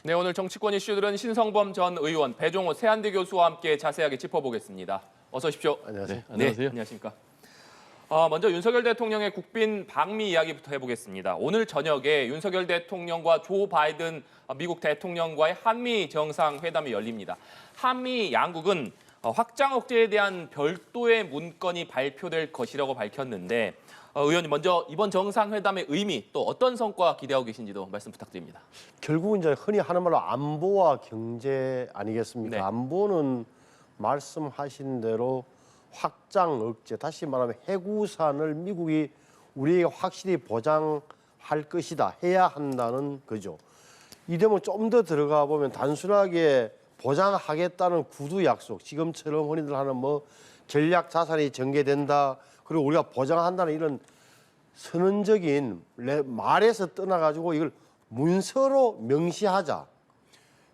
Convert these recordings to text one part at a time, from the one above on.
네, 오늘 정치권 이슈들은 신성범 전 의원, 배종호 세한대 교수와 함께 자세하게 짚어보겠습니다. 어서 오십시오. 안녕하세요. 네, 안녕하세요. 안녕하십니까. 먼저 윤석열 대통령의 국빈 방미 이야기부터 해보겠습니다. 오늘 저녁에 윤석열 대통령과 조 바이든 미국 대통령과의 한미 정상회담이 열립니다. 한미 양국은 확장 억제에 대한 별도의 문건이 발표될 것이라고 밝혔는데 의원님 먼저 이번 정상회담의 의미 또 어떤 성과 기대하고 계신지도 말씀 부탁드립니다. 결국은 이제 흔히 하는 말로 안보와 경제 아니겠습니까? 네. 안보는 말씀하신 대로 확장 억제, 다시 말하면 해구산을 미국이 우리에게 확실히 보장할 것이다, 해야 한다는 거죠. 이 대목 좀 더 들어가 보면 단순하게 보장하겠다는 구두 약속, 지금처럼 흔히들 하는 뭐 전략 자산이 전개된다, 그리고 우리가 보장한다는 이런 선언적인 말에서 떠나가지고 이걸 문서로 명시하자.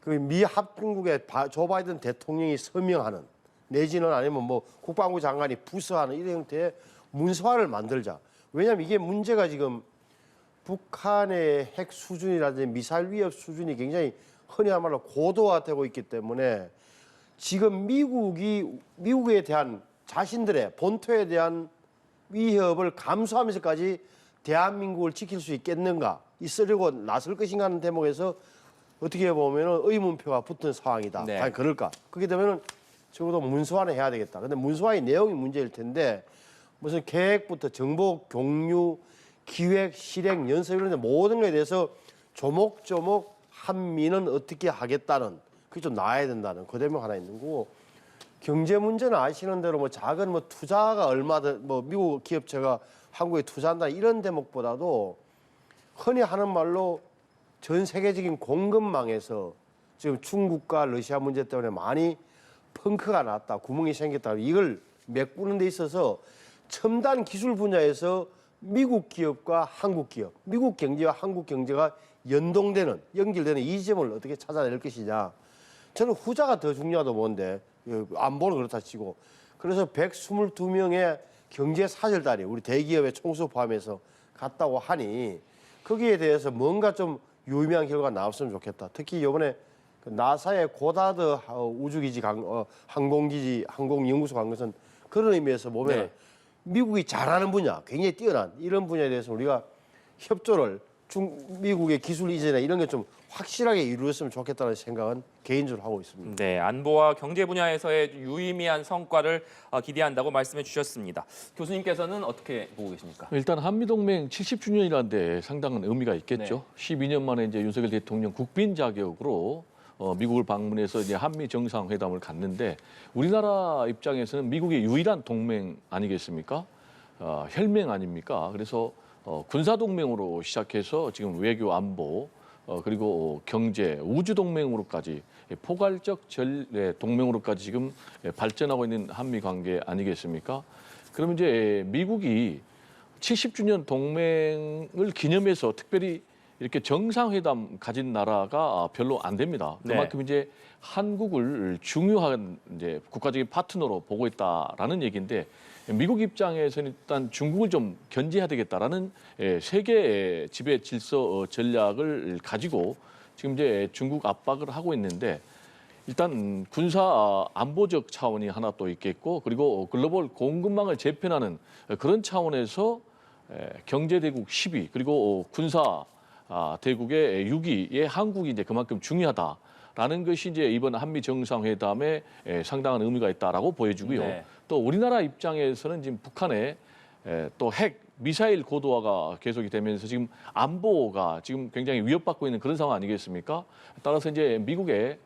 그 미 합중국의 조 바이든 대통령이 서명하는 내지는 아니면 뭐 국방부 장관이 부서하는 이런 형태의 문서화를 만들자. 왜냐하면 이게 문제가 지금 북한의 핵 수준이라든지 미사일 위협 수준이 굉장히 흔히 말로 고도화되고 있기 때문에 지금 미국에 대한 자신들의 본토에 대한 위협을 감수하면서까지 대한민국을 지킬 수 있겠는가, 있으려고 나설 것인가 하는 대목에서 어떻게 보면 의문표가 붙은 상황이다. 네. 과연 그럴까? 그렇게 되면 적어도 문서화는 해야 되겠다. 근데 문서화의 내용이 문제일 텐데 무슨 계획부터 정보 공유, 기획, 실행, 연습 이런 데 모든 것에 대해서 조목조목 한미는 어떻게 하겠다는 그게 좀 나와야 된다는 그 대목 하나 있는 거고, 경제 문제는 아시는 대로 뭐 작은 뭐 투자가 얼마든 뭐 미국 기업체가 한국에 투자한다 이런 대목보다도 흔히 하는 말로 전 세계적인 공급망에서 지금 중국과 러시아 문제 때문에 많이 펑크가 났다, 구멍이 생겼다, 이걸 메꾸는 데 있어서 첨단 기술 분야에서 미국 기업과 한국 기업, 미국 경제와 한국 경제가 연결되는 이 점을 어떻게 찾아낼 것이냐. 저는 후자가 더 중요하다고 보는데 안보는 그렇다 치고, 그래서 122명의 경제 사절단이 우리 대기업의 총수 포함해서 갔다고 하니 거기에 대해서 뭔가 좀 유의미한 결과가 나왔으면 좋겠다. 특히 이번에 그 나사의 고다드 우주기지 항공연구소 간 것은 그런 의미에서 보면 네. 미국이 잘하는 분야, 굉장히 뛰어난 이런 분야에 대해서 우리가 협조를 미국의 기술 이전이나 이런 게 좀 확실하게 이루었으면 좋겠다는 생각은 개인적으로 하고 있습니다. 네, 안보와 경제 분야에서의 유의미한 성과를 기대한다고 말씀해 주셨습니다. 교수님께서는 어떻게 보고 계십니까? 일단 한미동맹 70주년이라는데 상당한 의미가 있겠죠. 네. 12년 만에 이제 윤석열 대통령 국빈 자격으로 미국을 방문해서 이제 한미 정상회담을 갔는데 우리나라 입장에서는 미국의 유일한 동맹 아니겠습니까? 혈맹 아닙니까? 그래서 군사 동맹으로 시작해서 지금 외교 안보 그리고 경제 우주 동맹으로까지 포괄적 동맹으로까지 지금 발전하고 있는 한미 관계 아니겠습니까? 그러면 이제 미국이 70주년 동맹을 기념해서 특별히 이렇게 정상회담 가진 나라가 별로 안 됩니다. 그만큼 이제 한국을 중요한 이제 국가적인 파트너로 보고 있다라는 얘기인데, 미국 입장에서는 일단 중국을 좀 견제해야 되겠다라는 세계 지배 질서 전략을 가지고 지금 이제 중국 압박을 하고 있는데, 일단 군사 안보적 차원이 하나 또 있겠고, 그리고 글로벌 공급망을 재편하는 그런 차원에서 경제 대국 10위 그리고 군사 대국의 6위에 한국이 이제 그만큼 중요하다라는 것이 이제 이번 한미 정상회담에 상당한 의미가 있다라고 보여주고요. 네. 또 우리나라 입장에서는 지금 북한의 또 핵 미사일 고도화가 계속이 되면서 지금 안보가 지금 굉장히 위협받고 있는 그런 상황 아니겠습니까? 따라서 이제 미국의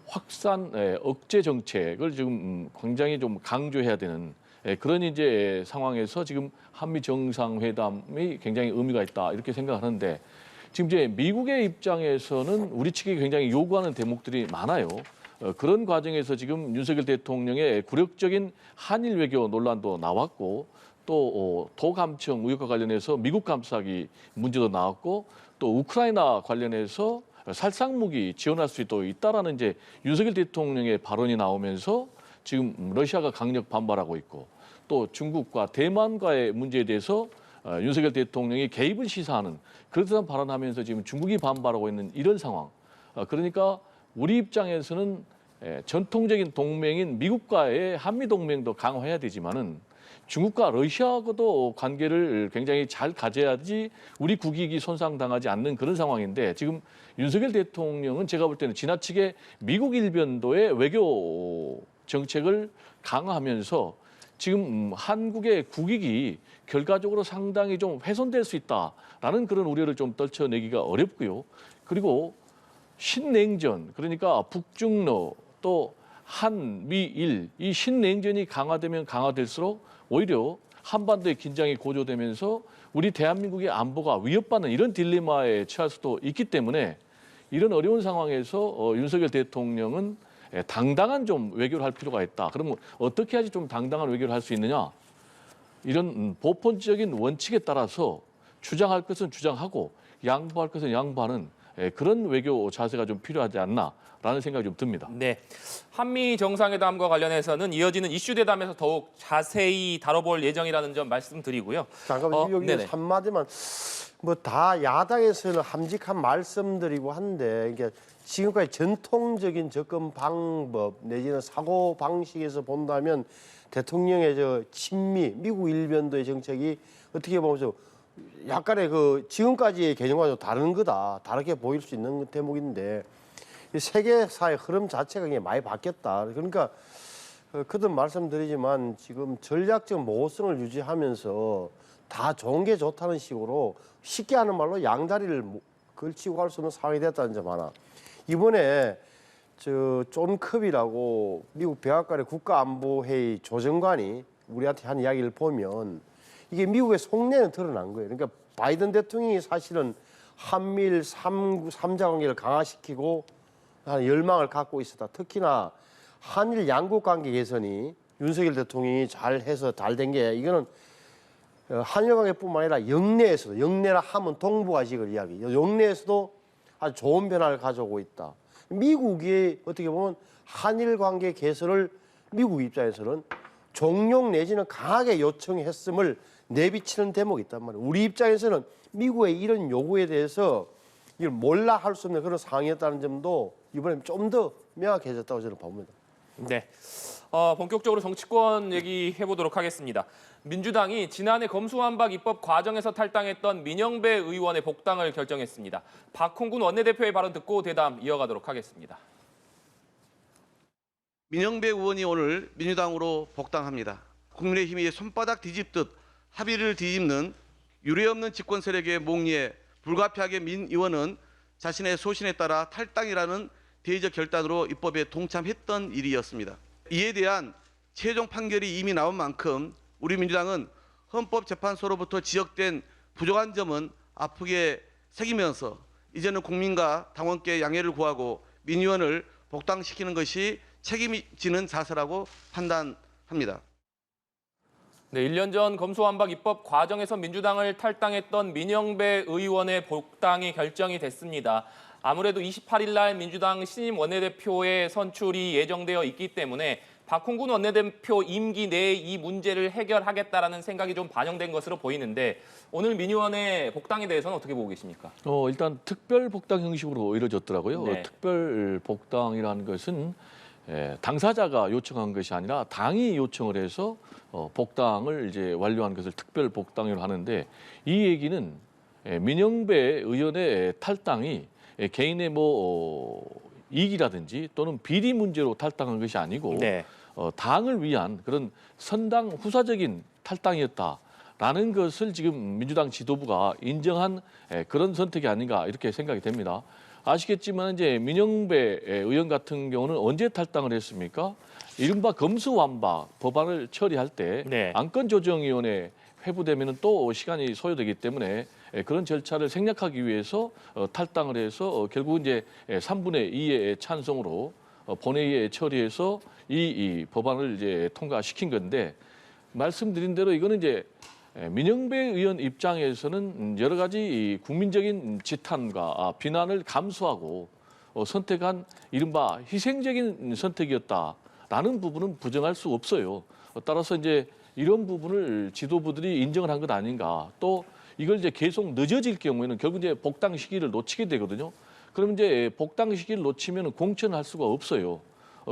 확산 억제 정책을 지금 굉장히 좀 강조해야 되는 그런 이제 상황에서 지금 한미 정상회담이 굉장히 의미가 있다 이렇게 생각하는데, 지금 이제 미국의 입장에서는 우리 측이 굉장히 요구하는 대목들이 많아요. 그런 과정에서 지금 윤석열 대통령의 굴욕적인 한일 외교 논란도 나왔고, 또 도감청 의혹과 관련해서 미국 감싸기 문제도 나왔고, 또 우크라이나 관련해서 살상무기 지원할 수도 있다라는 이제 윤석열 대통령의 발언이 나오면서 지금 러시아가 강력 반발하고 있고, 또 중국과 대만과의 문제에 대해서 윤석열 대통령이 개입을 시사하는 그런 발언하면서 지금 중국이 반발하고 있는 이런 상황. 그러니까 우리 입장에서는 전통적인 동맹인 미국과의 한미 동맹도 강화해야 되지만은 중국과 러시아하고도 관계를 굉장히 잘 가져야지 우리 국익이 손상당하지 않는 그런 상황인데 지금 윤석열 대통령은 제가 볼 때는 지나치게 미국 일변도의 외교 정책을 강화하면서 지금 한국의 국익이 결과적으로 상당히 좀 훼손될 수 있다라는 그런 우려를 좀 떨쳐내기가 어렵고요. 그리고 신냉전, 그러니까 북중러 또 한미일 이 신냉전이 강화되면 강화될수록 오히려 한반도의 긴장이 고조되면서 우리 대한민국의 안보가 위협받는 이런 딜레마에 처할 수도 있기 때문에 이런 어려운 상황에서 윤석열 대통령은 당당한 좀 외교를 할 필요가 있다. 그러면 어떻게 해야지 좀 당당한 외교를 할 수 있느냐? 이런 보편적인 원칙에 따라서 주장할 것은 주장하고 양보할 것은 양보하는 그런 외교 자세가 좀 필요하지 않나라는 생각이 좀 듭니다. 네, 한미 정상회담과 관련해서는 이어지는 이슈 대담에서 더욱 자세히 다뤄볼 예정이라는 점 말씀드리고요. 잠깐만 여기 네네. 한마디만 뭐 다 야당에서는 함직한 말씀드리고 한데 이게 지금까지 전통적인 접근 방법 내지는 사고 방식에서 본다면 대통령의 저 친미 미국 일변도의 정책이 어떻게 보면 약간의 그 지금까지의 개념과 좀 다른 거다 다르게 보일 수 있는 대목인데 이 세계사의 흐름 자체가 굉장히 많이 바뀌었다. 그러니까 그든 말씀드리지만 지금 전략적 모호성을 유지하면서 다 좋은 게 좋다는 식으로 쉽게 하는 말로 양다리를 걸치고 갈 수 없는 상황이 됐다는 점 하나. 이번에 존 컵이라고 미국 백악관의 국가안보회의 조정관이 우리한테 한 이야기를 보면 이게 미국의 속내는 드러난 거예요. 그러니까 바이든 대통령이 사실은 한미일 3자 관계를 강화시키고 하는 열망을 갖고 있었다. 특히나 한일 양국 관계 개선이 윤석열 대통령이 잘해서 잘 된 게 이거는 한일 관계뿐만 아니라 영내에서도 영내라 하면 동북아식을 이야기. 영내에서도 아주 좋은 변화를 가져오고 있다. 미국이 어떻게 보면 한일 관계 개선을 미국 입장에서는 종용 내지는 강하게 요청했음을 내비치는 대목이 있단 말이에요. 우리 입장에서는 미국의 이런 요구에 대해서 이걸 몰라 할 수 없는 그런 상황이었다는 점도 이번에 좀 더 명확해졌다고 저는 봅니다. 네, 본격적으로 정치권 얘기해 보도록 하겠습니다. 민주당이 지난해 검수완박 입법 과정에서 탈당했던 민영배 의원의 복당을 결정했습니다. 박홍근 원내대표의 발언 듣고 대담 이어가도록 하겠습니다. 민영배 의원이 오늘 민주당으로 복당합니다. 국민의힘이 손바닥 뒤집듯 합의를 뒤집는 유례없는 집권 세력의 몽리에 불가피하게 민 의원은 자신의 소신에 따라 탈당이라는 대의적 결단으로 입법에 동참했던 일이었습니다. 이에 대한 최종 판결이 이미 나온 만큼 우리 민주당은 헌법재판소로부터 지적된 부족한 점은 아프게 새기면서 이제는 국민과 당원께 양해를 구하고 민 의원을 복당시키는 것이 책임지는 자세라고 판단합니다. 네, 1년 전 검수완박 입법 과정에서 민주당을 탈당했던 민영배 의원의 복당이 결정이 됐습니다. 아무래도 28일 날 민주당 신임 원내대표의 선출이 예정되어 있기 때문에 박홍근 원내대표 임기 내에 이 문제를 해결하겠다라는 생각이 좀 반영된 것으로 보이는데 오늘 민 의원의 복당에 대해서는 어떻게 보고 계십니까? 일단 특별 복당 형식으로 이루어졌더라고요. 네. 특별 복당이라는 것은 당사자가 요청한 것이 아니라 당이 요청을 해서 복당을 이제 완료한 것을 특별 복당이라고 하는데 이 얘기는 민영배 의원의 탈당이 개인의 이익이라든지 또는 비리 문제로 탈당한 것이 아니고 네. 당을 위한 그런 선당 후사적인 탈당이었다라는 것을 지금 민주당 지도부가 인정한 그런 선택이 아닌가 이렇게 생각이 됩니다. 아시겠지만 이제 민영배 의원 같은 경우는 언제 탈당을 했습니까? 이른바 검수완박 법안을 처리할 때 네. 안건조정위원회 회부되면은 또 시간이 소요되기 때문에 그런 절차를 생략하기 위해서 탈당을 해서 결국 이제 3분의 2의 찬성으로 본회의에 처리해서 이 법안을 이제 통과시킨 건데 말씀드린 대로 이거는 이제 민영배 의원 입장에서는 여러 가지 국민적인 지탄과 비난을 감수하고 선택한 이른바 희생적인 선택이었다라는 부분은 부정할 수 없어요. 따라서 이제 이런 부분을 지도부들이 인정을 한 것 아닌가. 또 이걸 이제 계속 늦어질 경우에는 결국 이제 복당 시기를 놓치게 되거든요. 그럼 이제 복당 시기를 놓치면 공천할 수가 없어요.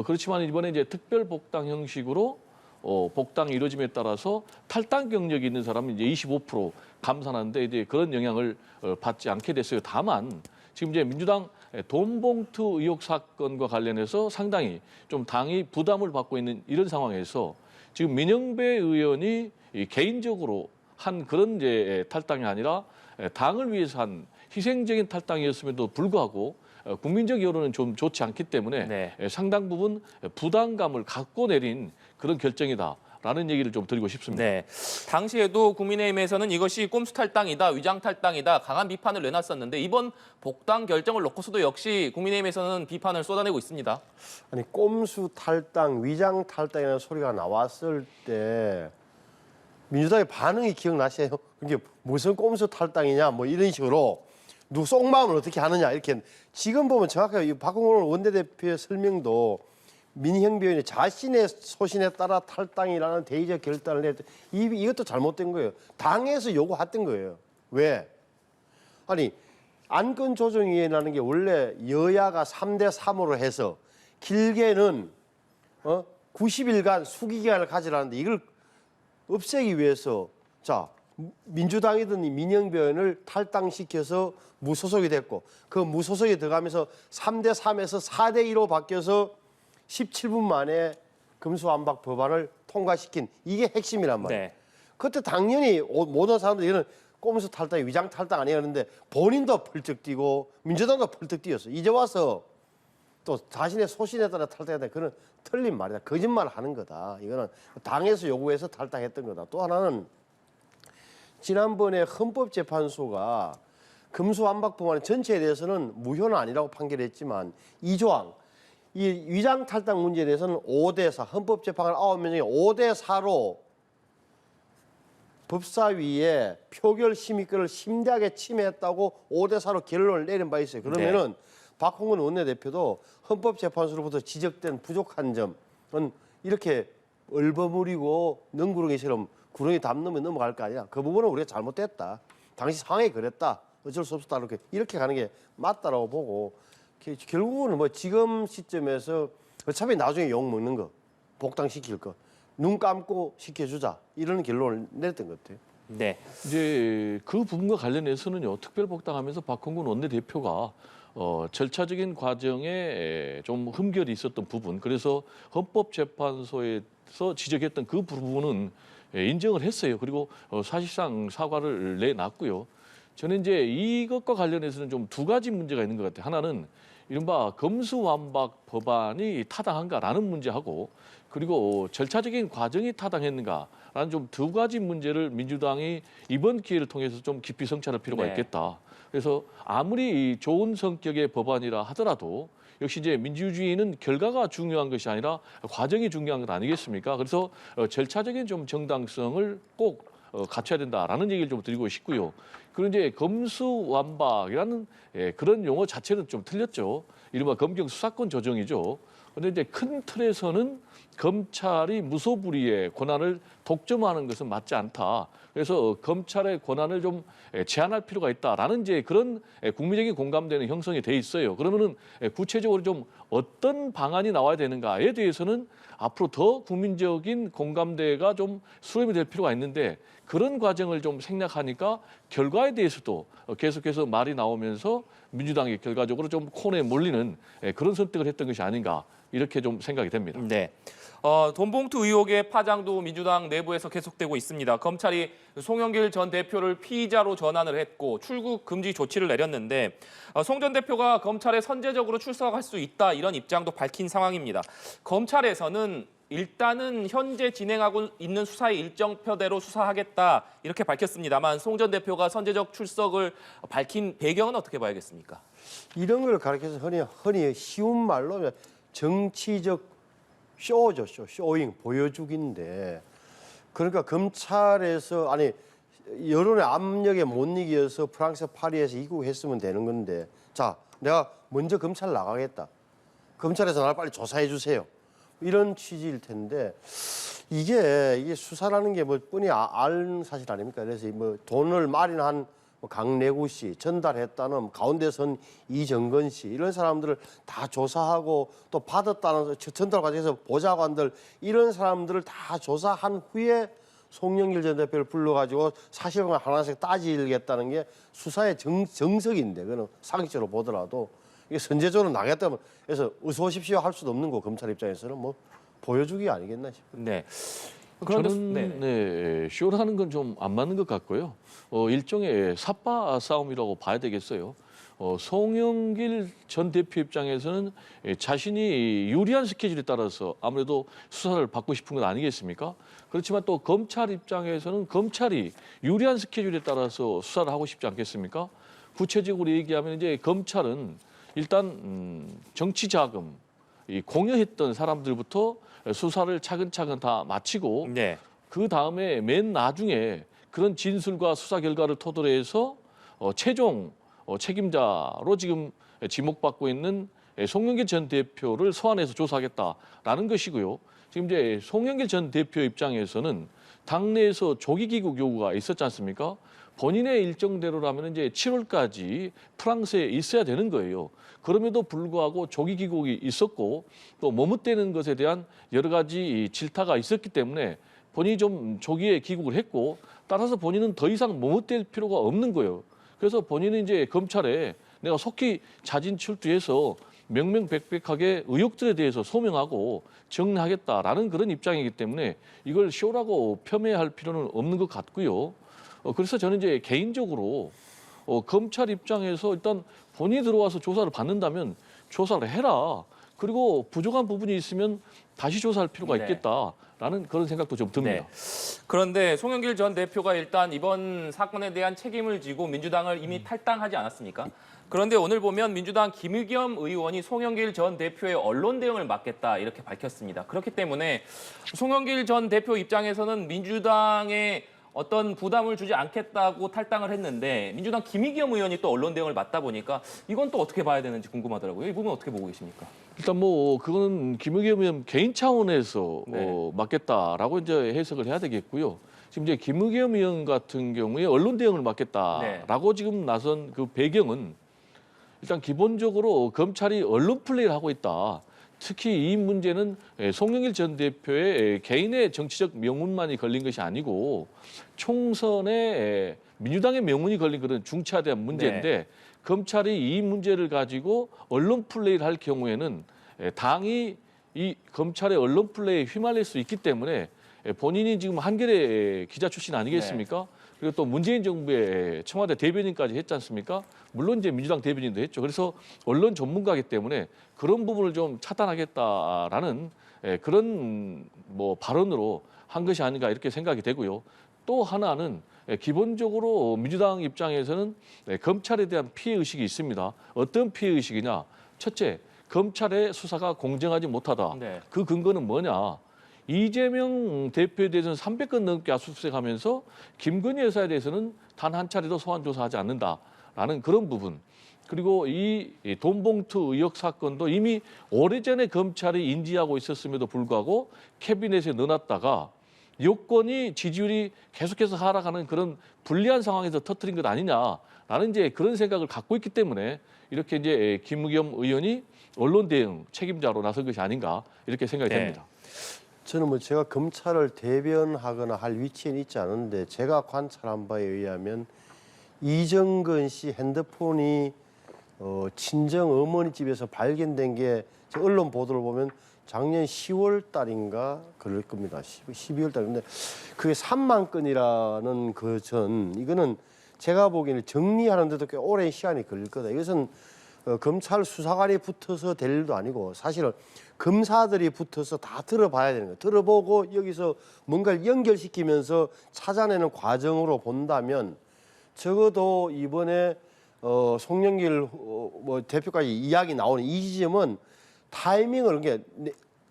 그렇지만 이번에 이제 특별 복당 형식으로 복당이 이루어짐에 따라서 탈당 경력이 있는 사람은 이제 25% 감산하는데 이제 그런 영향을 받지 않게 됐어요. 다만 지금 이제 민주당 돈봉투 의혹 사건과 관련해서 상당히 좀 당이 부담을 받고 있는 이런 상황에서 지금 민영배 의원이 개인적으로 한 그런 이제 탈당이 아니라 당을 위해서 한 희생적인 탈당이었음에도 불구하고 국민적 여론은 좀 좋지 않기 때문에 네. 상당 부분 부담감을 갖고 내린 그런 결정이다라는 얘기를 좀 드리고 싶습니다. 네. 당시에도 국민의힘에서는 이것이 꼼수 탈당이다, 위장 탈당이다 강한 비판을 내놨었는데 이번 복당 결정을 놓고서도 역시 국민의힘에서는 비판을 쏟아내고 있습니다. 아니 꼼수 탈당, 위장 탈당이라는 소리가 나왔을 때 민주당의 반응이 기억나세요? 그게 무슨 꼼수 탈당이냐 뭐 이런 식으로 누구 속마음을 어떻게 하느냐 이렇게 지금 보면 정확하게 이 박홍근 원내대표의 설명도 민형배 의원이 자신의 소신에 따라 탈당이라는 대의적 결단을 냈던 이것도 잘못된 거예요. 당에서 요구했던 거예요. 왜? 아니 안건조정위원회라는 게 원래 여야가 3대3으로 해서 길게는 90일간 수기기간을 가지라는데 이걸 없애기 위해서 자 민주당이든 민영배 의원을 탈당시켜서 무소속이 됐고 그 무소속에 들어가면서 3대3에서 4대2로 바뀌어서 17분 만에 금수완박 법안을 통과시킨 이게 핵심이란 말이에요. 네. 그때 당연히 모든 사람들이 이거는 꼼수 탈당, 위장 탈당 아니야 그러는데 본인도 펄쩍 뛰고 민주당도 펄쩍 뛰었어. 이제 와서 또 자신의 소신에 따라 탈당했다. 그건 틀린 말이다. 거짓말 하는 거다. 이거는 당에서 요구해서 탈당했던 거다. 또 하나는 지난번에 헌법재판소가 금수완박 법안 전체에 대해서는 무효는 아니라고 판결했지만 2조항 이 위장 탈당 문제에 대해서는 5대4 헌법재판관 9명 중에 5대4로 법사위에 표결 심의권을 심대하게 침해했다고 5대4로 결론을 내린 바 있어요. 그러면은 박홍근 원내대표도 헌법재판소로부터 지적된 부족한 점은 이렇게 얼버무리고 능구렁이처럼 구렁이 담 넘으면 넘어갈 거 아니야. 그 부분은 우리가 잘못됐다. 당시 상황이 그랬다. 어쩔 수 없었다. 이렇게 가는 게 맞다라고 보고 결국은 뭐 지금 시점에서 어차피 나중에 욕 먹는 거, 복당시킬 거, 눈 감고 시켜주자 이런 결론을 내렸던 것 같아요. 네. 이제 그 부분과 관련해서는요 특별 복당하면서 박홍근 원내대표가 절차적인 과정에 좀 흠결이 있었던 부분, 그래서 헌법재판소에서 지적했던 그 부분은 인정을 했어요. 그리고 사실상 사과를 내놨고요. 저는 이제 이것과 관련해서는 좀 두 가지 문제가 있는 것 같아요. 하나는 이른바 검수완박 법안이 타당한가라는 문제하고 그리고 절차적인 과정이 타당했는가라는 좀 두 가지 문제를 민주당이 이번 기회를 통해서 좀 깊이 성찰할 필요가 있겠다. 그래서 아무리 좋은 성격의 법안이라 하더라도 역시 이제 민주주의는 결과가 중요한 것이 아니라 과정이 중요한 것 아니겠습니까? 그래서 절차적인 좀 정당성을 꼭 갖춰야 된다라는 얘기를 좀 드리고 싶고요. 그리고 이제 검수완박이라는 그런 용어 자체는 좀 틀렸죠. 이른바 검경 수사권 조정이죠. 그런데 이제 큰 틀에서는 검찰이 무소불위의 권한을 독점하는 것은 맞지 않다. 그래서 검찰의 권한을 좀 제한할 필요가 있다라는 이제 그런 국민적인 공감대는 형성이 돼 있어요. 그러면은 구체적으로 좀 어떤 방안이 나와야 되는가에 대해서는 앞으로 더 국민적인 공감대가 좀 수렴이 될 필요가 있는데 그런 과정을 좀 생략하니까 결과에 대해서도 계속해서 말이 나오면서 민주당이 결과적으로 좀 코너에 몰리는 그런 선택을 했던 것이 아닌가 이렇게 좀 생각이 됩니다. 네. 돈봉투 의혹의 파장도 민주당 내부에서 계속되고 있습니다. 검찰이 송영길 전 대표를 피의자로 전환을 했고 출국 금지 조치를 내렸는데 송 전 대표가 검찰에 선제적으로 출석할 수 있다 이런 입장도 밝힌 상황입니다. 검찰에서는 일단은 현재 진행하고 있는 수사의 일정표대로 수사하겠다 이렇게 밝혔습니다만 송 전 대표가 선제적 출석을 밝힌 배경은 어떻게 봐야겠습니까? 이런 걸 가르쳐서 흔히 쉬운 말로 정치적 쇼죠, 쇼잉 보여주기인데 그러니까 검찰에서 아니 여론의 압력에 못 이겨서 프랑스 파리에서 입국했으면 되는 건데 자 내가 먼저 검찰 나가겠다. 검찰에서 나를 빨리 조사해 주세요. 이런 취지일 텐데 이게 수사라는 게 뭐 뻔히 아는 사실 아닙니까? 그래서 뭐 돈을 마련한 뭐 강내구 씨 전달했다는 가운데 선 이정건 씨 이런 사람들을 다 조사하고 또 받았다는 전달 과정에서 보좌관들 이런 사람들을 다 조사한 후에 송영길 전 대표를 불러가지고 사실관 하나씩 따지겠다는 게 수사의 정석인데 그는 상식적으로 보더라도 이게 선제적으로 나겠다면 그래서 어서 오십시오 할 수도 없는 거 검찰 입장에서는 뭐 보여주기 아니겠나 싶어요. 네. 그런데 저는 네, 쇼라는 건 좀 안 맞는 것 같고요. 일종의 삽바 싸움이라고 봐야 되겠어요. 송영길 전 대표 입장에서는 자신이 유리한 스케줄에 따라서 아무래도 수사를 받고 싶은 건 아니겠습니까? 그렇지만 또 검찰 입장에서는 검찰이 유리한 스케줄에 따라서 수사를 하고 싶지 않겠습니까? 구체적으로 얘기하면 이제 검찰은 일단 정치 자금, 이 공여했던 사람들부터 수사를 차근차근 다 마치고 네. 그 다음에 맨 나중에 그런 진술과 수사 결과를 토대로 해서 최종 책임자로 지금 지목받고 있는 송영길 전 대표를 소환해서 조사하겠다라는 것이고요. 지금 이제 송영길 전 대표 입장에서는 당내에서 조기 귀국 요구가 있었지 않습니까? 본인의 일정대로라면 이제 7월까지 프랑스에 있어야 되는 거예요. 그럼에도 불구하고 조기 귀국이 있었고 또 머뭇대는 것에 대한 여러 가지 질타가 있었기 때문에 본인이 좀 조기에 귀국을 했고 따라서 본인은 더 이상 머뭇댈 필요가 없는 거예요. 그래서 본인은 이제 검찰에 내가 속히 자진 출두해서 명명백백하게 의혹들에 대해서 소명하고 정리하겠다라는 그런 입장이기 때문에 이걸 쇼라고 폄훼할 필요는 없는 것 같고요. 그래서 저는 이제 개인적으로 검찰 입장에서 일단 본인이 들어와서 조사를 받는다면 조사를 해라. 그리고 부족한 부분이 있으면 다시 조사할 필요가 네. 있겠다라는 그런 생각도 좀 듭니다. 그런데 송영길 전 대표가 일단 이번 사건에 대한 책임을 지고 민주당을 이미 탈당하지 않았습니까? 그런데 오늘 보면 민주당 김의겸 의원이 송영길 전 대표의 언론 대응을 맡겠다 이렇게 밝혔습니다. 그렇기 때문에 송영길 전 대표 입장에서는 민주당의 어떤 부담을 주지 않겠다고 탈당을 했는데 민주당 김의겸 의원이 또 언론 대응을 맡다 보니까 이건 또 어떻게 봐야 되는지 궁금하더라고요. 이 부분 어떻게 보고 계십니까? 일단 뭐 그거는 김의겸 의원 개인 차원에서 네. 맡겠다라고 이제 해석을 해야 되겠고요. 지금 이제 김의겸 의원 같은 경우에 언론 대응을 맡겠다라고 지금 나선 그 배경은 일단 기본적으로 검찰이 언론 플레이를 하고 있다. 특히 이 문제는 송영길 전 대표의 개인의 정치적 명운만이 걸린 것이 아니고 총선에 민주당의 명운이 걸린 그런 중차대한 문제인데 검찰이 이 문제를 가지고 언론 플레이를 할 경우에는 당이 이 검찰의 언론 플레이에 휘말릴 수 있기 때문에 본인이 지금 한겨레 기자 출신 아니겠습니까? 그리고 또 문재인 정부의 청와대 대변인까지 했지 않습니까? 물론 이제 민주당 대변인도 했죠. 그래서 언론 전문가이기 때문에 그런 부분을 좀 차단하겠다라는 그런 뭐 발언으로 한 것이 아닌가 이렇게 생각이 되고요. 또 하나는 기본적으로 민주당 입장에서는 검찰에 대한 피해 의식이 있습니다. 어떤 피해 의식이냐? 첫째, 검찰의 수사가 공정하지 못하다. 네. 그 근거는 뭐냐? 이재명 대표에 대해서는 300건 넘게 압수수색하면서 김건희 여사에 대해서는 단 한 차례도 소환 조사하지 않는다라는 그런 부분. 그리고 이 돈봉투 의혹 사건도 이미 오래전에 검찰이 인지하고 있었음에도 불구하고 캐비넷에 넣어놨다가 여권이 지지율이 계속해서 하락하는 그런 불리한 상황에서 터뜨린 것 아니냐라는 이제 그런 생각을 갖고 있기 때문에 이렇게 이제 김의겸 의원이 언론 대응 책임자로 나선 것이 아닌가 이렇게 생각이 됩니다. 저는 뭐 제가 검찰을 대변하거나 할 위치에는 있지 않은데 제가 관찰한 바에 의하면 이정건 씨 핸드폰이 친정 어머니 집에서 발견된 게 언론 보도를 보면 작년 10월 달인가 그럴 겁니다. 12월 달인데 그게 3만 건이라는 그 전 이거는 제가 보기에는 정리하는데도 꽤 오랜 시간이 걸릴 거다. 이것은 검찰 수사관이 붙어서 될 일도 아니고 사실은 검사들이 붙어서 다 들어봐야 되는 거예요. 들어보고 여기서 뭔가를 연결시키면서 찾아내는 과정으로 본다면 적어도 이번에 송영길 뭐 대표까지 이야기 나오는 이 지점은 타이밍을 이게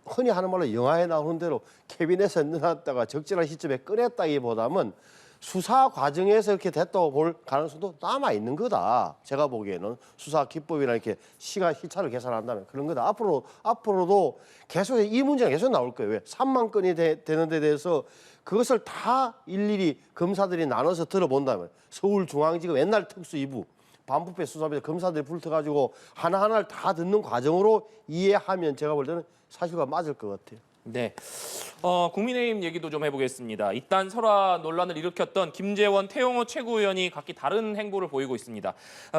흔히 하는 말로 영화에 나오는 대로 캐비넷에 넣어놨다가 적절한 시점에 꺼냈다기보다는 수사 과정에서 이렇게 됐다고 볼 가능성도 남아 있는 거다. 제가 보기에는 수사 기법이나 이렇게 시간 시차를 계산한다면 그런 거다. 앞으로도 계속 이 문제가 계속 나올 거예요. 왜? 3만 건이 되는 데 대해서 그것을 다 일일이 검사들이 나눠서 들어본다면 서울중앙지검 옛날 특수 2부 반부패 수사부에서 검사들이 불러가지고 하나하나를 다 듣는 과정으로 이해하면 제가 볼 때는 사실과 맞을 것 같아요. 네. 국민의힘 얘기도 좀 해보겠습니다. 이딴 설화 논란을 일으켰던 김재원, 태영호 최고위원이 각기 다른 행보를 보이고 있습니다.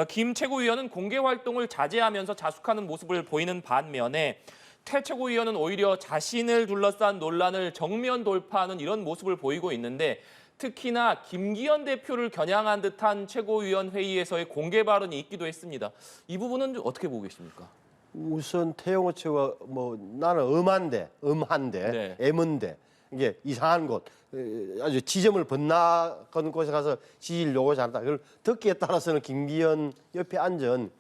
김 최고위원은 공개 활동을 자제하면서 자숙하는 모습을 보이는 반면에 태 최고위원은 오히려 자신을 둘러싼 논란을 정면 돌파하는 이런 모습을 보이고 있는데 특히나 김기현 대표를 겨냥한 듯한 최고위원 회의에서의 공개 발언이 있기도 했습니다. 이 부분은 어떻게 보고 계십니까? 우선 태영호 최고가 뭐 나는 음한데, 네. 애문데 이게 이상한 곳, 아주 지점을 번나건 곳에 가서 지지를 요구하지 않다. 그걸 듣기에 따라서는 김기현 옆에 앉은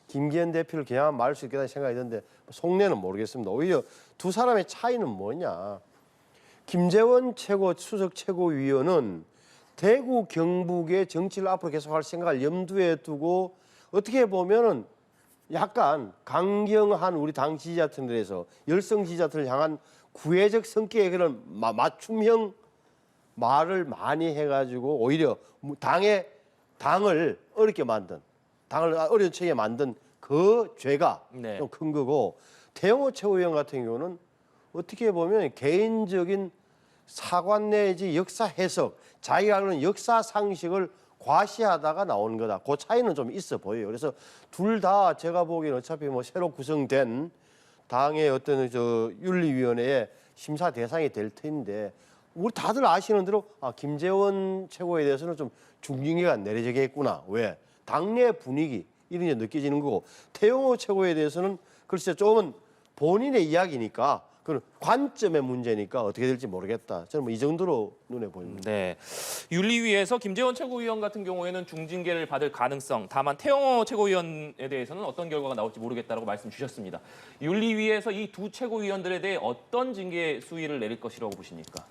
김기현 대표를 그냥 말할 수 있겠다는 생각이 드는데 속내는 모르겠습니다. 오히려 두 사람의 차이는 뭐냐? 김재원 수석 최고위원은 대구 경북의 정치를 앞으로 계속할 생각을 염두에 두고 어떻게 보면은 약간 강경한 우리 당 지지자들에서 열성 지지자들을 향한 구애적 성격의 그런 맞춤형 말을 많이 해가지고 오히려 당을 어렵게 만든 당을 어려운 처지에 만든 그 죄가 네. 좀 큰 거고 태영호 최고위원 같은 경우는 어떻게 보면 개인적인 사관 내지 역사 해석 자기가 하는 역사 상식을 과시하다가 나오는 거다. 그 차이는 좀 있어 보여요. 그래서 둘 다 제가 보기에는 어차피 뭐 새로 구성된 당의 어떤 윤리위원회의 심사 대상이 될 텐데 우리 다들 아시는 대로 김재원 최고에 대해서는 좀 중징계가 내려지겠구나. 왜? 당내 분위기 이런 게 느껴지는 거고 태영호 최고에 대해서는 글쎄 조금은 본인의 이야기니까 그런 관점의 문제니까 어떻게 될지 모르겠다. 저는 뭐 이 정도로 눈에 보입니다. 네. 윤리위에서 김재원 최고위원 같은 경우에는 중징계를 받을 가능성, 다만 태영호 최고위원에 대해서는 어떤 결과가 나올지 모르겠다라고 말씀 주셨습니다. 윤리위에서 이 두 최고위원들에 대해 어떤 징계 수위를 내릴 것이라고 보십니까?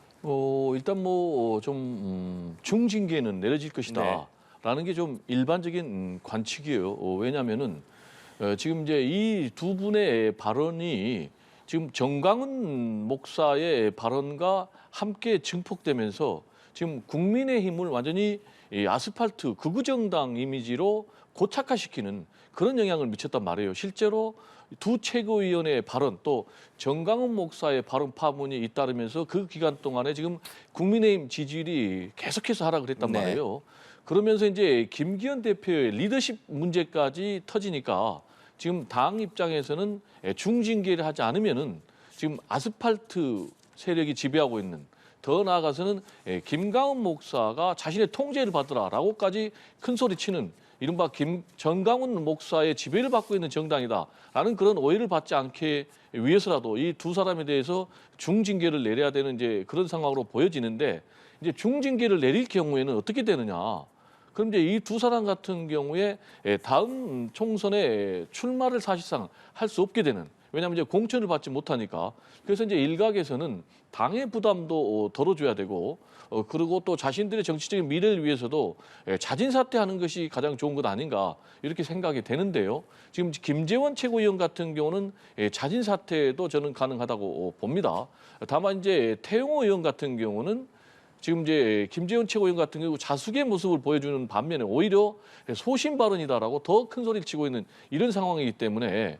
일단 뭐 좀 중징계는 내려질 것이다. 네. 라는 게 좀 일반적인 관측이에요. 왜냐하면은 지금 이제 이 두 분의 발언이 지금 정강훈 목사의 발언과 함께 증폭되면서 지금 국민의힘을 완전히 이 아스팔트 극우 정당 이미지로 고착화시키는 그런 영향을 미쳤단 말이에요. 실제로 두 최고위원의 발언 또 정강훈 목사의 발언 파문이 잇따르면서 그 기간 동안에 지금 국민의힘 지지율이 계속해서 하락을 했단 네. 말이에요. 그러면서 이제 김기현 대표의 리더십 문제까지 터지니까 지금 당 입장에서는 중징계를 하지 않으면은 지금 아스팔트 세력이 지배하고 있는 더 나아가서는 김강훈 목사가 자신의 통제를 받으라라고까지 큰 소리치는 이른바 정강훈 목사의 지배를 받고 있는 정당이다라는 그런 오해를 받지 않게 위해서라도 이 두 사람에 대해서 중징계를 내려야 되는 이제 그런 상황으로 보여지는데 이제 중징계를 내릴 경우에는 어떻게 되느냐? 그럼 이제 이 두 사람 같은 경우에 다음 총선에 출마를 사실상 할 수 없게 되는 왜냐하면 이제 공천을 받지 못하니까 그래서 이제 일각에서는 당의 부담도 덜어줘야 되고 그리고 또 자신들의 정치적인 미래를 위해서도 자진 사퇴하는 것이 가장 좋은 것 아닌가 이렇게 생각이 되는데요. 지금 김재원 최고위원 같은 경우는 자진 사퇴도 저는 가능하다고 봅니다. 다만 이제 태영호 의원 같은 경우는 지금 이제 김재원 최고위원 같은 경우 자숙의 모습을 보여주는 반면에 오히려 소신 발언이다라고 더 큰 소리를 치고 있는 이런 상황이기 때문에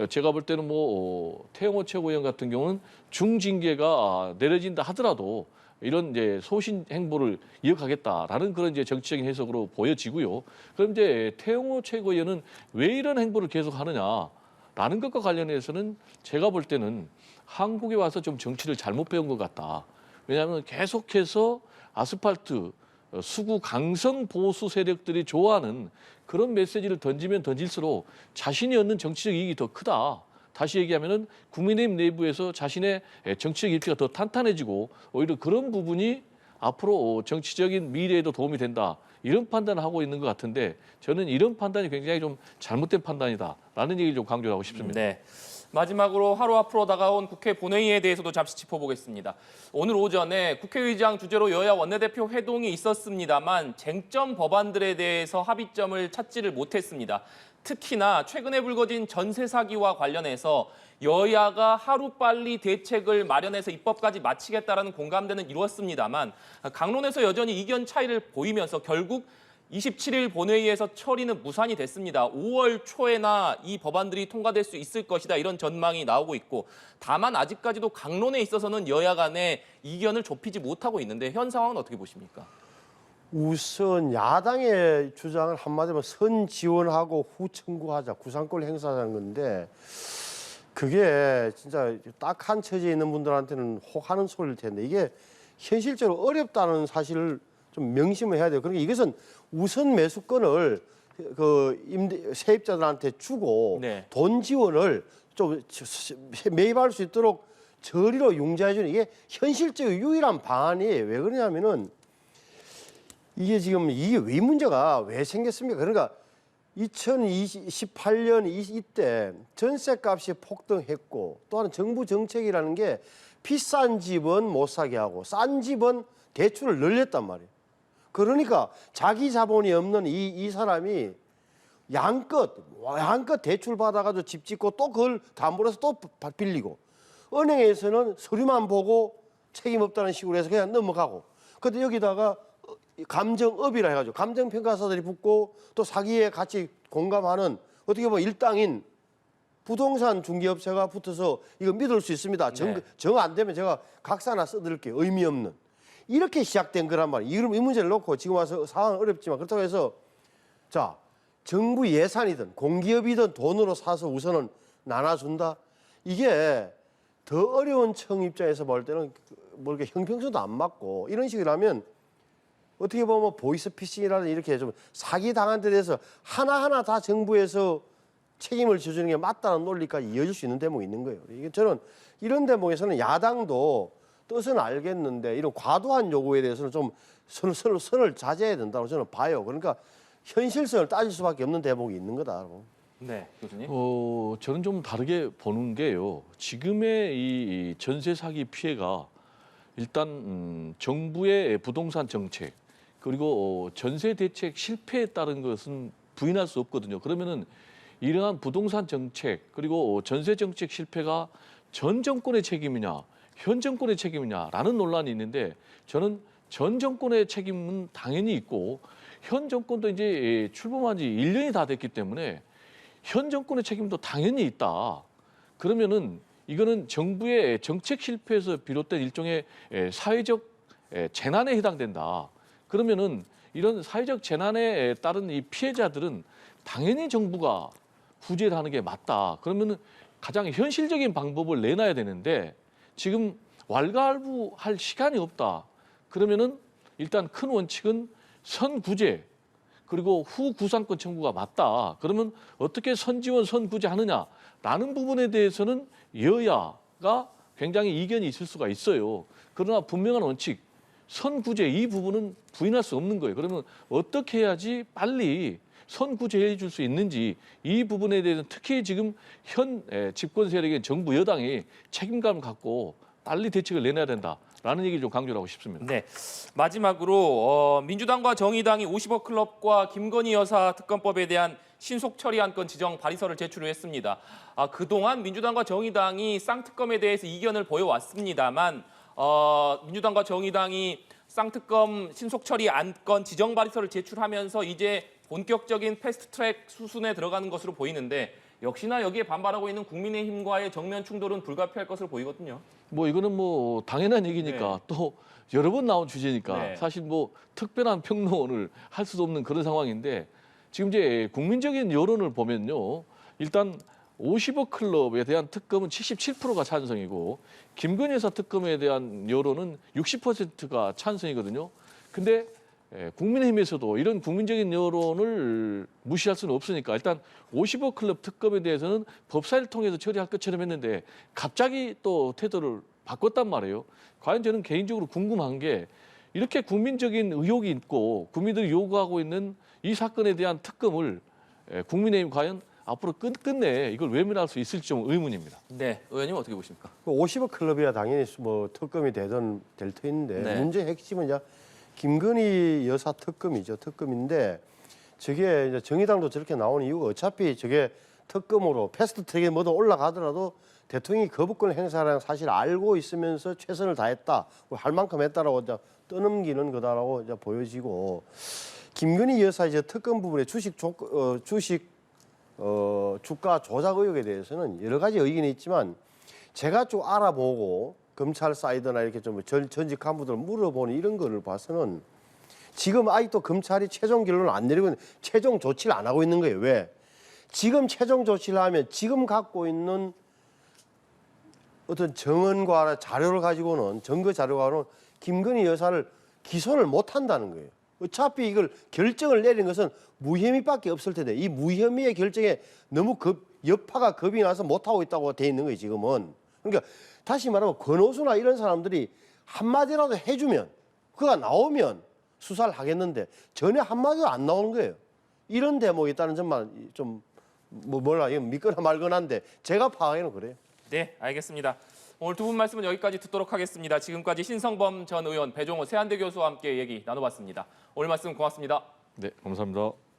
제가 볼 때는 뭐 태영호 최고위원 같은 경우는 중징계가 내려진다 하더라도 이런 이제 소신 행보를 이어가겠다라는 그런 이제 정치적인 해석으로 보여지고요. 그럼 이제 태영호 최고위원은 왜 이런 행보를 계속 하느냐라는 것과 관련해서는 제가 볼 때는 한국에 와서 좀 정치를 잘못 배운 것 같다. 왜냐하면 계속해서 아스팔트, 수구 강성 보수 세력들이 좋아하는 그런 메시지를 던지면 던질수록 자신이 얻는 정치적 이익이 더 크다. 다시 얘기하면은 국민의힘 내부에서 자신의 정치적 입지가 더 탄탄해지고 오히려 그런 부분이 앞으로 정치적인 미래에도 도움이 된다. 이런 판단을 하고 있는 것 같은데 저는 이런 판단이 굉장히 좀 잘못된 판단이다라는 얘기를 좀 강조하고 싶습니다. 네. 마지막으로 하루 앞으로 다가온 국회 본회의에 대해서도 잠시 짚어보겠습니다. 오늘 오전에 국회의장 주재로 여야 원내대표 회동이 있었습니다만 쟁점 법안들에 대해서 합의점을 찾지를 못했습니다. 특히나 최근에 불거진 전세 사기와 관련해서 여야가 하루빨리 대책을 마련해서 입법까지 마치겠다라는 공감대는 이루었습니다만 강론에서 여전히 이견 차이를 보이면서 결국 27일 본회의에서 처리는 무산이 됐습니다. 5월 초에나 이 법안들이 통과될 수 있을 것이다 이런 전망이 나오고 있고 다만 아직까지도 강론에 있어서는 여야 간에 이견을 좁히지 못하고 있는데 현 상황은 어떻게 보십니까? 우선 야당의 주장을 한마디로 선 지원하고 후 청구하자, 구상권 행사하자는 건데 그게 진짜 딱한 처지에 있는 분들한테는 혹하는 소리일 텐데 이게 현실적으로 어렵다는 사실을 좀 명심을 해야 돼요. 그러니까 이것은 우선 매수권을 세입자들한테 주고 네. 돈 지원을 좀 매입할 수 있도록 저리로 융자해 주는 이게 현실적으로 유일한 방안이에요. 왜 그러냐면은 이게 지금 이게 왜 문제가 왜 생겼습니까? 그러니까 2018년 이때 전세값이 폭등했고 또한 정부 정책이라는 게 비싼 집은 못 사게 하고 싼 집은 대출을 늘렸단 말이에요. 그러니까 자기 자본이 없는 이 사람이 양껏 대출 받아가지고 집 짓고 또 그걸 담보로 해서 또 빌리고 은행에서는 서류만 보고 책임 없다는 식으로 해서 그냥 넘어가고 근데 여기다가 감정업이라 해가지고 감정평가사들이 붙고 또 사기에 같이 공감하는 어떻게 보면 일당인 부동산 중개업체가 붙어서 이거 믿을 수 있습니다. 정 안 되면 제가 각서나 써드릴게요. 의미 없는. 이렇게 시작된 거란 말이에요. 이 문제를 놓고 지금 와서 상황은 어렵지만 그렇다고 해서 자 정부 예산이든 공기업이든 돈으로 사서 우선은 나눠준다. 이게 더 어려운 청 입장에서 볼 때는 뭐 이렇게 형평성도 안 맞고 이런 식이라면 어떻게 보면 보이스피싱이라는 이렇게 좀 사기 당한 데 대해서 하나하나 다 정부에서 책임을 져주는 게 맞다는 논리까지 이어질 수 있는 대목이 있는 거예요. 이게 저는 이런 대목에서는 야당도 뜻은 알겠는데 이런 과도한 요구에 대해서는 좀 선을 자제해야 된다고 저는 봐요. 그러니까 현실성을 따질 수밖에 없는 대목이 있는 거다. 네, 교수님. 저는 좀 다르게 보는 게요. 지금의 이 전세 사기 피해가 일단 정부의 부동산 정책 그리고 전세 대책 실패에 따른 것은 부인할 수 없거든요. 그러면은 이러한 부동산 정책 그리고 전세 정책 실패가 전 정권의 책임이냐 현 정권의 책임이냐라는 논란이 있는데 저는 전 정권의 책임은 당연히 있고 현 정권도 이제 출범한 지 1년이 다 됐기 때문에 현 정권의 책임도 당연히 있다. 그러면은 이거는 정부의 정책 실패에서 비롯된 일종의 사회적 재난에 해당된다. 그러면은 이런 사회적 재난에 따른 이 피해자들은 당연히 정부가 구제를 하는 게 맞다. 그러면은 가장 현실적인 방법을 내놔야 되는데 지금 왈가왈부할 시간이 없다. 그러면은 일단 큰 원칙은 선구제 그리고 후구상권 청구가 맞다. 그러면 어떻게 선지원, 선구제 하느냐라는 부분에 대해서는 여야가 굉장히 이견이 있을 수가 있어요. 그러나 분명한 원칙, 선구제 이 부분은 부인할 수 없는 거예요. 그러면 어떻게 해야지 빨리 선구제해 줄 수 있는지 이 부분에 대해서는 특히 지금 현 집권 세력인 정부 여당이 책임감을 갖고 빨리 대책을 내놔야 된다라는 얘기를 좀 강조를 하고 싶습니다. 네, 마지막으로 민주당과 정의당이 50억 클럽과 김건희 여사 특검법에 대한 신속 처리 안건 지정 발의서를 제출을 했습니다. 그동안 민주당과 정의당이 쌍특검에 대해서 이견을 보여왔습니다만 민주당과 정의당이 쌍특검 신속 처리 안건 지정 발의서를 제출하면서 이제 본격적인 패스트트랙 수순에 들어가는 것으로 보이는데 역시나 여기에 반발하고 있는 국민의힘과의 정면 충돌은 불가피할 것으로 보이거든요. 뭐 이거는 뭐 당연한 얘기니까 네. 또 여러 번 나온 주제니까 네. 사실 뭐 특별한 평론을 할 수도 없는 그런 상황인데 지금 이제 국민적인 여론을 보면요. 일단 50억 클럽에 대한 특검은 77%가 찬성이고 김건희 여사 특검에 대한 여론은 60%가 찬성이거든요. 근데 국민의힘에서도 이런 국민적인 여론을 무시할 수는 없으니까 일단 50억 클럽 특검에 대해서는 법사위를 통해서 처리할 것처럼 했는데 갑자기 또 태도를 바꿨단 말이에요. 과연 저는 개인적으로 궁금한 게 이렇게 국민적인 의혹이 있고 국민들이 요구하고 있는 이 사건에 대한 특검을 국민의힘 과연 앞으로 끝끝내 이걸 외면할 수 있을지 좀 의문입니다. 네, 의원님 어떻게 보십니까? 50억 클럽이야 당연히 뭐 특검이 되든 될 터인데 네. 문제 핵심은 이제 김건희 여사 특검이죠. 특검인데 저게 이제 정의당도 저렇게 나오는 이유가 어차피 저게 특검으로 패스트트랙에 뭐든 올라가더라도 대통령이 거부권 행사라는 사실 알고 있으면서 최선을 다했다, 할 만큼 했다라고 이제 떠넘기는 거다라고 이제 보여지고, 김건희 여사 이제 특검 부분에 주가 조작 의혹에 대해서는 여러 가지 의견이 있지만 제가 좀 알아보고 검찰 사이드나 이렇게 좀 전직 간부들 물어보는 이런 거를 봐서는 지금 아직도 검찰이 최종 결론을 안 내리고 있는, 최종 조치를 안 하고 있는 거예요. 왜? 지금 최종 조치를 하면 지금 갖고 있는 어떤 정언과 자료를 가지고는, 증거 자료가는 김건희 여사를 기소를 못 한다는 거예요. 어차피 이걸 결정을 내린 것은 무혐의밖에 없을 텐데 이 무혐의의 결정에 너무 여파가 겁이 나서 못 하고 있다고 돼 있는 거예요, 지금은. 그러니까 다시 말하면 권오수나 이런 사람들이 한마디라도 해주면, 그가 나오면 수사를 하겠는데 전혀 한마디도 안 나오는 거예요. 이런 대목이 있다는 점만 좀 뭐라 이거 믿거나 말거나인데 제가 파악에는 그래요. 네, 알겠습니다. 오늘 두 분 말씀은 여기까지 듣도록 하겠습니다. 지금까지 신성범 전 의원, 배종호 세한대 교수와 함께 얘기 나눠봤습니다. 오늘 말씀 고맙습니다. 네, 감사합니다.